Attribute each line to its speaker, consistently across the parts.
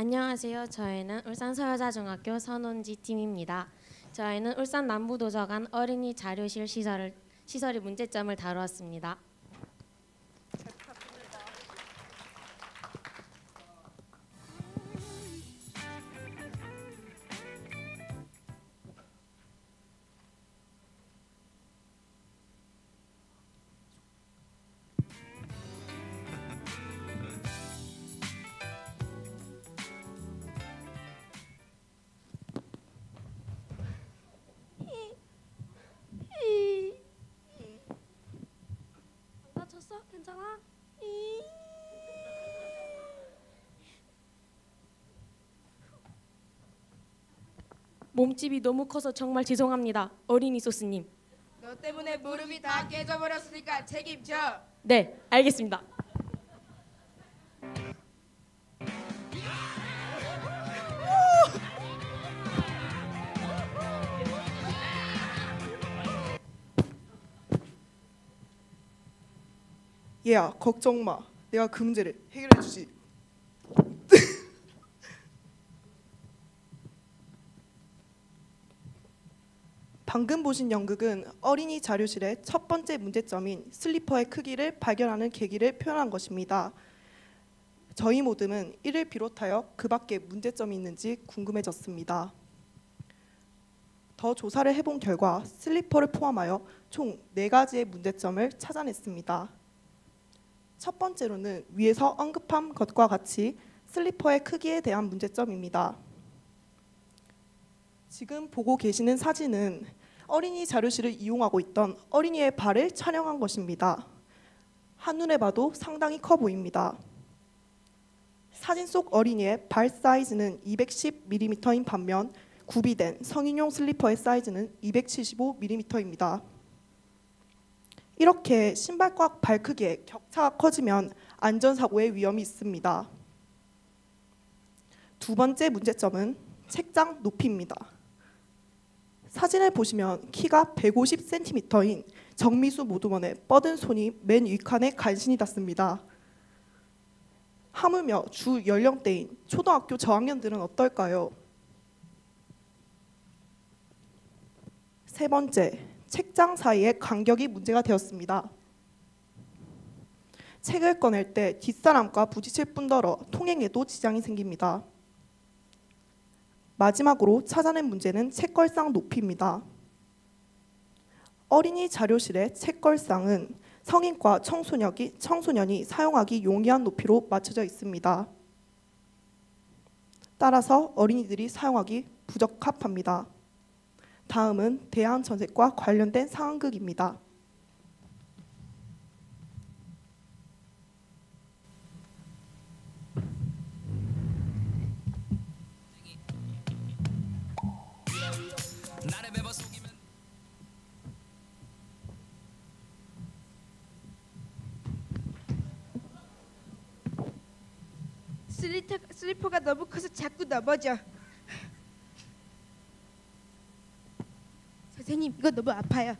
Speaker 1: 안녕하세요. 저희는 울산서여자중학교 선원지 팀입니다. 저희는 울산 남부도서관 어린이 자료실 시설의 문제점을 다루었습니다.
Speaker 2: 다쳤어? 괜찮아?
Speaker 1: 몸집이 너무 커서 정말 죄송합니다. 어린이 소스님.
Speaker 3: 너 때문에 무릎이 다 깨져버렸으니까 책임져.
Speaker 1: 네, 알겠습니다.
Speaker 4: 얘야, 걱정 마. 내가 그 문제를 해결해 주지. 방금 보신 연극은 어린이 자료실의 첫 번째 문제점인 슬리퍼의 크기를 발견하는 계기를 표현한 것입니다. 저희 모두는 이를 비롯하여 그 밖에 문제점이 있는지 궁금해졌습니다. 더 조사를 해본 결과 슬리퍼를 포함하여 총 4가지의 문제점을 찾아냈습니다. 첫 번째로는 위에서 언급한 것과 같이 슬리퍼의 크기에 대한 문제점입니다. 지금 보고 계시는 사진은 어린이 자료실을 이용하고 있던 어린이의 발을 촬영한 것입니다. 한눈에 봐도 상당히 커 보입니다. 사진 속 어린이의 발 사이즈는 210mm인 반면 구비된 성인용 슬리퍼의 사이즈는 275mm입니다. 이렇게 신발과 발 크기의 격차가 커지면 안전사고의 위험이 있습니다. 두 번째 문제점은 책장 높이입니다. 사진을 보시면 키가 150cm인 정미수 모두원의 뻗은 손이 맨 윗칸에 간신히 닿습니다. 하물며 주 연령대인 초등학교 저학년들은 어떨까요? 세 번째, 책장 사이의 간격이 문제가 되었습니다. 책을 꺼낼 때 뒷사람과 부딪힐 뿐더러 통행에도 지장이 생깁니다. 마지막으로 찾아낸 문제는 책걸상 높이입니다. 어린이 자료실의 책걸상은 성인과 청소년이 사용하기 용이한 높이로 맞춰져 있습니다. 따라서 어린이들이 사용하기 부적합합니다. 다음은 대항전색과 관련된 상황극입니다.
Speaker 3: 슬리퍼가 너무 커서 자꾸 넘어져. 선생님, 이거 너무 아파요.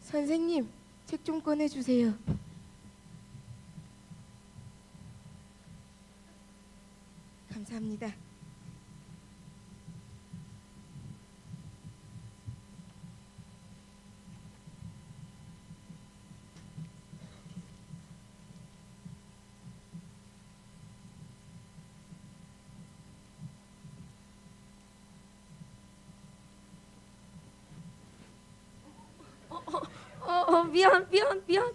Speaker 3: 선생님, 책 좀 꺼내주세요. 감사합니다.
Speaker 2: 미안.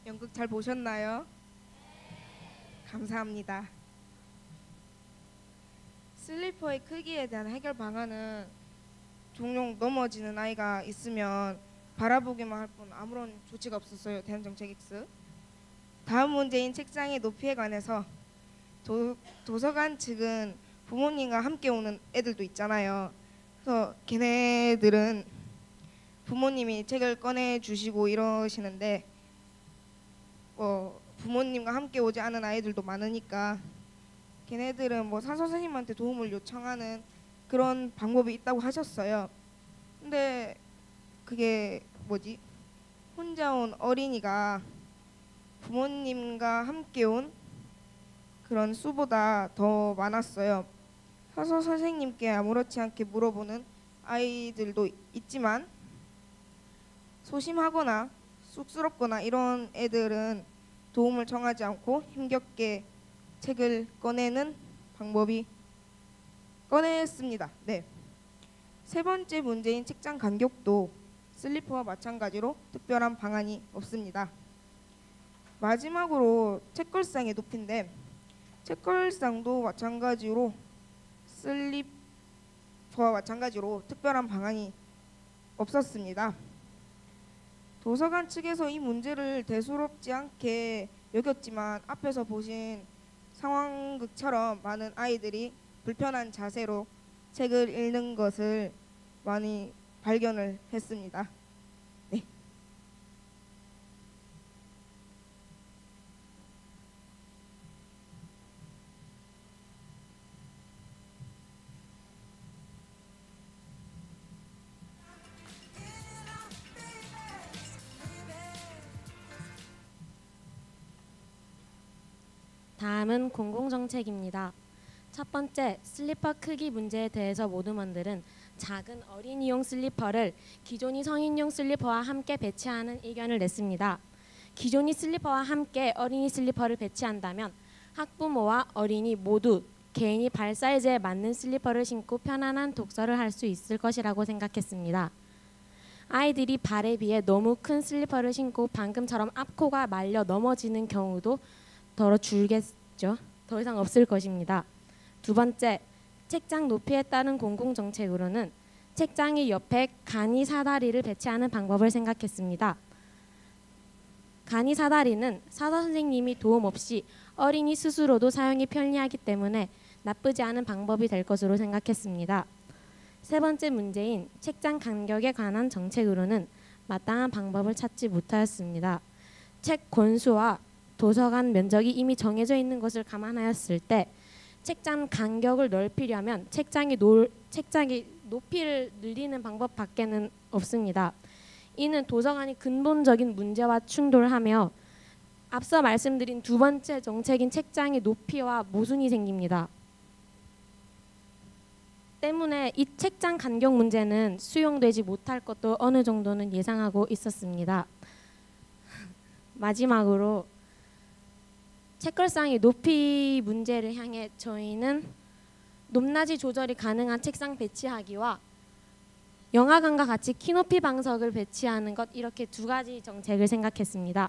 Speaker 3: 연극 잘 보셨나요? 감사합니다. 슬리퍼의 크기에 대한 해결 방안은 종종 넘어지는 아이가 있으면 바라보기만 할 뿐 아무런 조치가 없었어요. 대한정책X. 다음 문제인 책장의 높이에 관해서 도서관 측은 부모님과 함께 오는 애들도 있잖아요. 그래서 걔네들은 부모님이 책을 꺼내 주시고 이러시는데 부모님과 함께 오지 않은 아이들도 많으니까 걔네들은 산 선생님한테 도움을 요청하는 그런 방법이 있다고 하셨어요. 근데 그게 혼자 온 어린이가 부모님과 함께 온 그런 수보다 더 많았어요. 사서 선생님께 아무렇지 않게 물어보는 아이들도 있지만 소심하거나 쑥스럽거나 이런 애들은 도움을 청하지 않고 힘겹게 책을 꺼냈습니다. 네. 세 번째 문제인 책장 간격도 슬리퍼와 마찬가지로 특별한 방안이 없습니다. 마지막으로 책걸상의 높이인데 책걸상도 마찬가지로 슬리퍼와 마찬가지로 특별한 방안이 없었습니다. 도서관 측에서 이 문제를 대수롭지 않게 여겼지만 앞에서 보신 상황극처럼 많은 아이들이 불편한 자세로 책을 읽는 것을 많이 발견을 했습니다. 네.
Speaker 1: 다음은 공공정책입니다. 첫 번째, 슬리퍼 크기 문제에 대해서 모두먼들은 작은 어린이용 슬리퍼를 기존이 성인용 슬리퍼와 함께 배치하는 의견을 냈습니다. 기존이 슬리퍼와 함께 어린이 슬리퍼를 배치한다면 학부모와 어린이 모두 개인이 발 사이즈에 맞는 슬리퍼를 신고 편안한 독서를 할 수 있을 것이라고 생각했습니다. 아이들이 발에 비해 너무 큰 슬리퍼를 신고 방금처럼 앞코가 말려 넘어지는 경우도 더 줄겠죠. 더 이상 없을 것입니다. 두 번째, 책장 높이에 따른 공공정책으로는 책장의 옆에 간이 사다리를 배치하는 방법을 생각했습니다. 간이 사다리는 사서 선생님이 도움 없이 어린이 스스로도 사용이 편리하기 때문에 나쁘지 않은 방법이 될 것으로 생각했습니다. 세 번째 문제인 책장 간격에 관한 정책으로는 마땅한 방법을 찾지 못하였습니다. 책 권수와 도서관 면적이 이미 정해져 있는 것을 감안하였을 때 책장 간격을 넓히려면 책장의 높이를 늘리는 방법밖에는 없습니다. 이는 도서관이 근본적인 문제와 충돌하며 앞서 말씀드린 두 번째 정책인 책장의 높이와 모순이 생깁니다. 때문에 이 책장 간격 문제는 수용되지 못할 것도 어느 정도는 예상하고 있었습니다. 마지막으로 책걸상의 높이 문제를 향해 저희는 높낮이 조절이 가능한 책상 배치하기와 영화관과 같이 키높이 방석을 배치하는 것, 이렇게 두 가지 정책을 생각했습니다.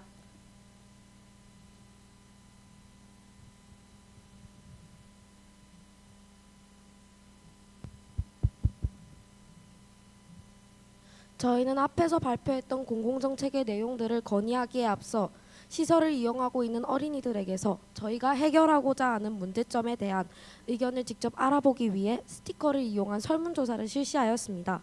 Speaker 2: 저희는 앞에서 발표했던 공공정책의 내용들을 건의하기에 앞서 시설을 이용하고 있는 어린이들에게서 저희가 해결하고자 하는 문제점에 대한 의견을 직접 알아보기 위해 스티커를 이용한 설문조사를 실시하였습니다.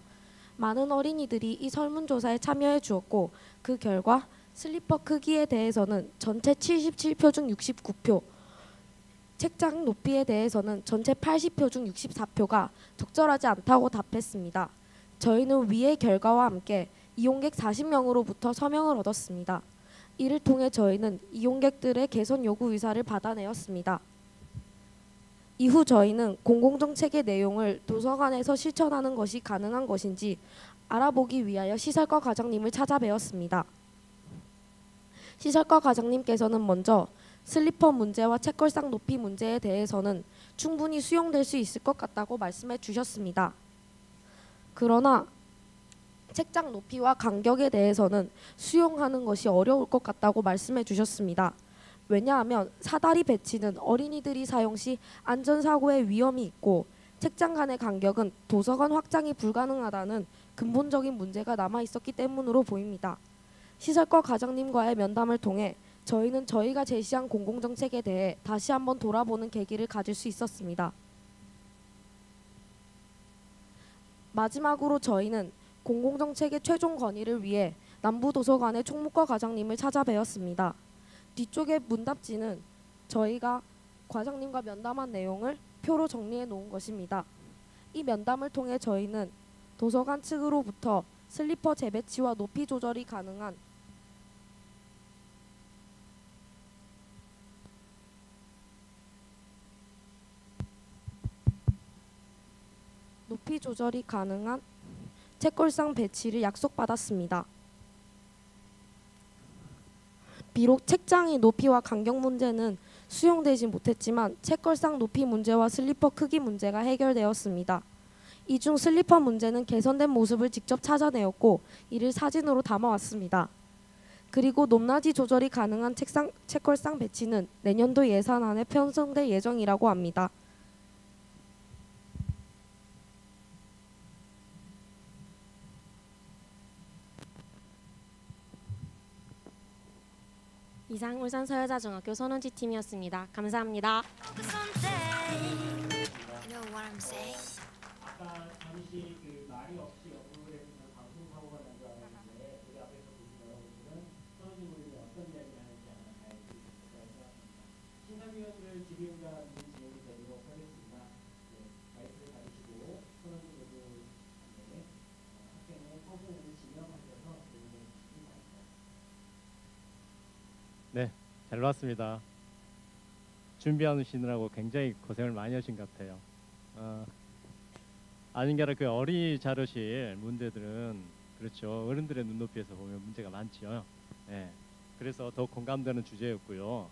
Speaker 2: 많은 어린이들이 이 설문조사에 참여해 주었고 그 결과 슬리퍼 크기에 대해서는 전체 77표 중 69표, 책장 높이에 대해서는 전체 80표 중 64표가 적절하지 않다고 답했습니다. 저희는 위의 결과와 함께 이용객 40명으로부터 서명을 얻었습니다. 이를 통해 저희는 이용객들의 개선 요구 의사를 받아내었습니다. 이후 저희는 공공정책의 내용을 도서관에서 실천하는 것이 가능한 것인지 알아보기 위하여 시설과 과장님을 찾아뵈었습니다. 시설과 과장님께서는 먼저 슬리퍼 문제와 책걸상 높이 문제에 대해서는 충분히 수용될 수 있을 것 같다고 말씀해 주셨습니다. 그러나 책장 높이와 간격에 대해서는 수용하는 것이 어려울 것 같다고 말씀해 주셨습니다. 왜냐하면 사다리 배치는 어린이들이 사용 시 안전사고의 위험이 있고 책장 간의 간격은 도서관 확장이 불가능하다는 근본적인 문제가 남아 있었기 때문으로 보입니다. 시설과 과장님과의 면담을 통해 저희는 저희가 제시한 공공정책에 대해 다시 한번 돌아보는 계기를 가질 수 있었습니다. 마지막으로 저희는 공공정책의 최종 건의를 위해 남부도서관의 총무과 과장님을 찾아뵈었습니다. 뒤쪽의 문답지는 저희가 과장님과 면담한 내용을 표로 정리해 놓은 것입니다. 이 면담을 통해 저희는 도서관 측으로부터 슬리퍼 재배치와 높이 조절이 가능한 책걸상 배치를 약속받았습니다. 비록 책장의 높이와 간격 문제는 수용되지 못했지만 책걸상 높이 문제와 슬리퍼 크기 문제가 해결되었습니다. 이 중 슬리퍼 문제는 개선된 모습을 직접 찾아내었고 이를 사진으로 담아왔습니다. 그리고 높낮이 조절이 가능한 책걸상 배치는 내년도 예산안에 편성될 예정이라고 합니다.
Speaker 1: 이상 울산 서여자중학교 손원지 팀이었습니다. 감사합니다.
Speaker 5: 아까 잠시 그 말이 없이 언급을 했던 방송 사고가 난 줄 알았는데 우리 앞에서 보신 여러분들은 선원지 모임에 어떤 이야기 하는지 하나 잘 들으실 거라 생각합니다. 심사위원을 질의응답 진행이 되도록 하겠습니다. 네, 마이크를 받으시고 선원지 모두 학생의 서분을 지명하셔서 질문해 주시기 바랍니다.
Speaker 6: 네, 잘 봤습니다. 준비하시느라고 굉장히 고생을 많이 하신 것 같아요. 아닌 게 아니라 그 어린이 자료실 문제들은 그렇죠. 어른들의 눈높이에서 보면 문제가 많죠. 네, 그래서 더 공감되는 주제였고요.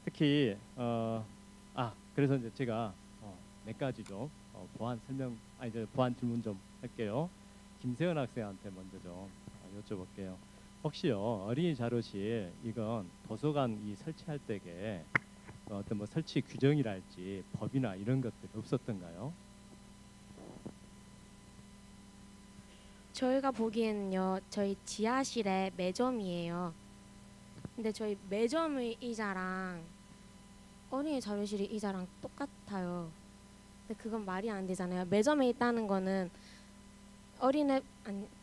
Speaker 6: 특히 그래서 이제 제가 몇 가지 좀 보완 질문 좀 할게요. 김세연 학생한테 먼저 좀 여쭤볼게요. 혹시요 어린이 자료실 이건 도서관 이 설치할 때에 어떤 뭐 설치 규정이랄지 법이나 이런 것들이 없었던가요?
Speaker 1: 저희가 보기에는요, 저희 지하실에 매점이에요. 근데 저희 매점의 의자랑 어린이 자료실의 의자랑 똑같아요. 근데 그건 말이 안 되잖아요. 매점에 있다는 거는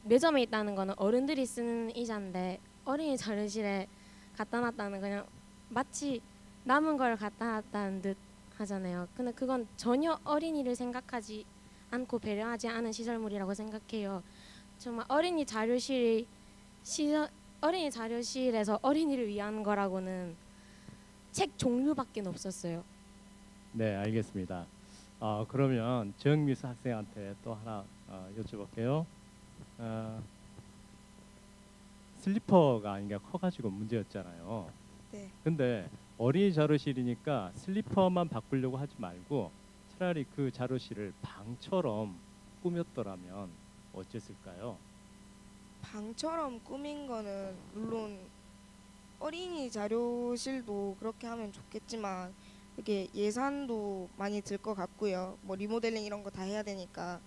Speaker 1: 매점에 있다는 거는 어른들이 쓰는 의자인데 어린이 자료실에 갖다 놨다는 그냥 마치 남은 걸 갖다 놨다는 듯 하잖아요. 근데 그건 전혀 어린이를 생각하지 않고 배려하지 않은 시설물이라고 생각해요. 정말 어린이 자료실에서 어린이를 위한 거라고는 책 종류밖에 없었어요.
Speaker 6: 네, 알겠습니다. 그러면 정미수 학생한테 또 하나 여쭤볼게요. 슬리퍼가 아닌가 커가지고 문제였잖아요.
Speaker 3: 네.
Speaker 6: 근데 어린이 자료실이니까 슬리퍼만 바꾸려고 하지 말고 차라리 그 자료실을 방처럼 꾸몄더라면 어땠을까요?
Speaker 3: 방처럼 꾸민 거는 물론 어린이 자료실도 그렇게 하면 좋겠지만 이게 예산도 많이 들 것 같고요. 뭐 리모델링 이런 거 다 해야 되니까.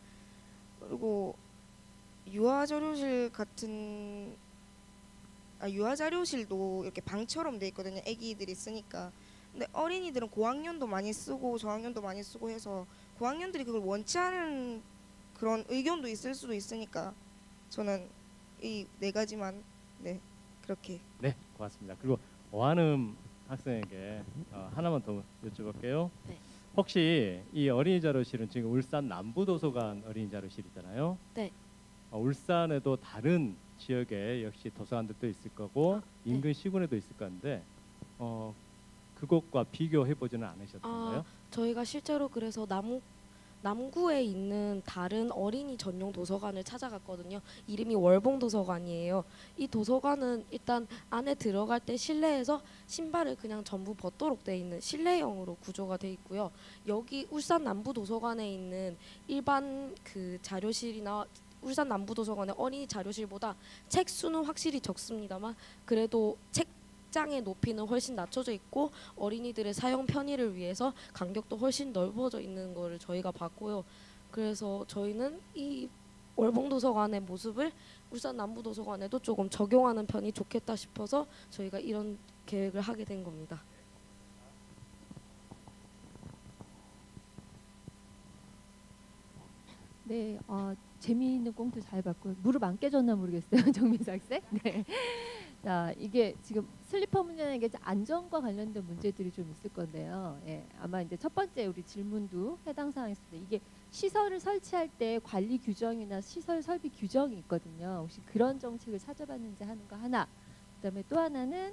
Speaker 3: 그리고 유아 자료실도 이렇게 방처럼 돼 있거든요. 아기들이 쓰니까. 근데 어린이들은 고학년도 많이 쓰고 저학년도 많이 쓰고 해서 고학년들이 그걸 원치 않은 그런 의견도 있을 수도 있으니까 저는 이 네 가지만 그렇게.
Speaker 6: 네, 고맙습니다. 그리고 오한음 학생에게 하나만 더 여쭤볼게요.
Speaker 1: 네.
Speaker 6: 혹시 이 어린이 자료실은 지금 울산 남부도서관 어린이 자료실이잖아요.
Speaker 1: 네.
Speaker 6: 울산에도 다른 지역에 역시 도서관들도 있을 거고
Speaker 1: 네.
Speaker 6: 인근 시군에도 있을 건데 그것과 비교해 보지는 않으셨던가요?
Speaker 2: 저희가 실제로 그래서 남구에 있는 다른 어린이 전용 도서관을 찾아갔거든요. 이름이 월봉도서관이에요. 이 도서관은 일단 안에 들어갈 때 실내에서 신발을 그냥 전부 벗도록 돼 있는 실내형으로 구조가 돼 있고요. 여기 울산 남부도서관에 있는 일반 그 자료실이나 울산 남부도서관의 어린이 자료실보다 책 수는 확실히 적습니다만 그래도 책장의 높이는 훨씬 낮춰져 있고 어린이들의 사용 편의를 위해서 간격도 훨씬 넓어져 있는 거를 저희가 봤고요. 그래서 저희는 이 월봉도서관의 모습을 울산 남부도서관에도 조금 적용하는 편이 좋겠다 싶어서 저희가 이런 계획을 하게 된 겁니다.
Speaker 7: 네, 재미있는 꽁트 잘 봤고요. 무릎 안 깨졌나 모르겠어요, 정민수 학생. 네. 자, 이게 지금 슬리퍼 문제는 이게 안전과 관련된 문제들이 좀 있을 건데요. 예, 아마 이제 첫 번째 우리 질문도 해당 사항이 있을 때 이게 시설을 설치할 때 관리 규정이나 시설 설비 규정이 있거든요. 혹시 그런 정책을 찾아봤는지 하는 거 하나. 그다음에 또 하나는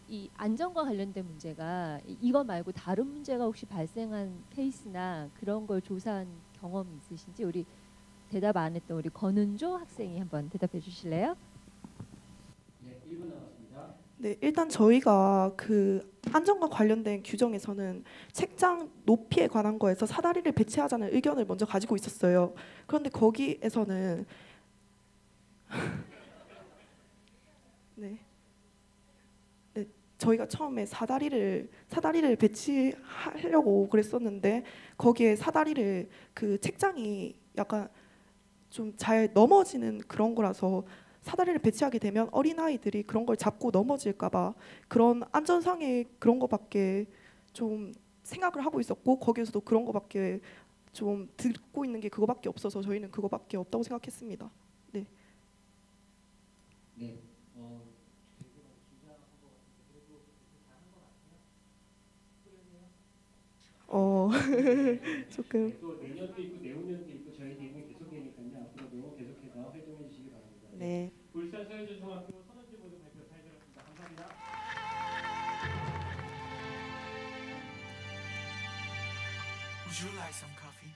Speaker 7: 이 안전과 관련된 문제가 이거 말고 다른 문제가 혹시 발생한 케이스나 그런 걸 조사한 경험이 있으신지 우리 대답 안 했던 우리 권은조 학생이 한번 대답해 주실래요?
Speaker 5: 네, 1분 남았습니다.
Speaker 4: 네, 일단 저희가 그 안전과 관련된 규정에서는 책장 높이에 관한 거에서 사다리를 배치하자는 의견을 먼저 가지고 있었어요. 그런데 거기에서는 네. 저희가 처음에 사다리를 배치하려고 그랬었는데 거기에 사다리를 그 책장이 약간 좀 잘 넘어지는 그런 거라서 사다리를 배치하게 되면 어린아이들이 그런 걸 잡고 넘어질까 봐 그런 안전상의 그런 거밖에 좀 생각을 하고 있었고 거기에서도 그런 거밖에 좀 듣고 있는 게 그거밖에 없어서 저희는 그거밖에 없다고 생각했습니다. 네.
Speaker 5: 네.
Speaker 4: 조금
Speaker 5: 또 내년도 있고 내후년도 있고 저희 대응이 계속되니까요. 앞으로도 계속해서 활동해 주시기 바랍니다.
Speaker 4: 네.
Speaker 5: 울산 서현중학교 선원지 모두 발표 잘 들었습니다. 감사합니다.
Speaker 8: Would you like some coffee?